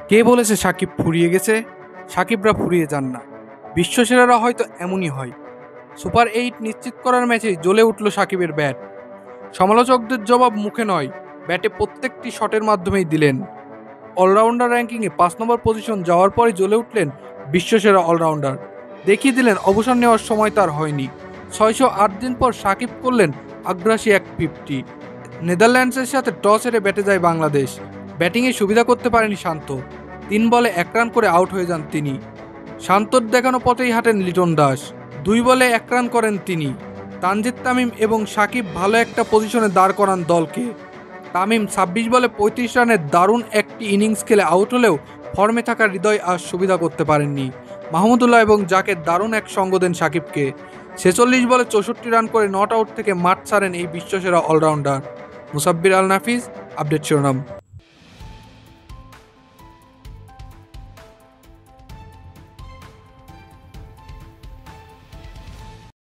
কে বলেছে সাকিব ফুরিয়ে গেছে? সাকিবরা ফুরিয়ে যান না। বিশ্বসেরারা হয়তো এমনই হয়। সুপার 8 নিশ্চিত করার ম্যাচে জ্বলে উঠল সাকিবের ব্যাট। সমালোচকদের জবাব মুখে নয়, ব্যাটে প্রত্যেকটি শটের মাধ্যমেই দিলেন। অলরাউন্ডার র্যাঙ্কিংয়ে 5 নম্বর পজিশন যাওয়ার পরে জ্বলে উঠলেন বিশ্বসেরা অলরাউন্ডার। দেখিয়ে দিলেন অবসর নেওয়ার সময় তার হয়নি। 608 দিন পর সাকিব করলেন আগ্রাসী এক 50। নেদারল্যান্ডসের সাথে টস হেরে ব্যাটে যায় বাংলাদেশ। ব্যাটিংয়ে সুবিধা করতে পারেনি শান্ত। 3 বলে 1 রান করে আউট হয়ে যান তিনি। শান্তর দেখানো পথেই হাঁটেন লিটন দাস। 2 বলে 1 রান করেন তিনি। তানজিদ তামিম এবং সাকিব ভালো একটা পজিশনে দাঁড় করান দলকে। তামিম 26 বলে 35 রানের দারুণ একটি ইনিংস খেলে আউট হলেও ফর্মে থাকা হৃদয় আর সুবিধা করতে পারেননি। মাহমুদুল্লাহ এবং জাকের দারুণ এক সঙ্গ দেন সাকিবকে। 46 বলে 64 রান করে নট আউট থেকে মাঠ ছাড়েন এই বিশ্বসেরা অলরাউন্ডার। মুসাব্বির আল নাফিজ, আপডেট শিরোনাম।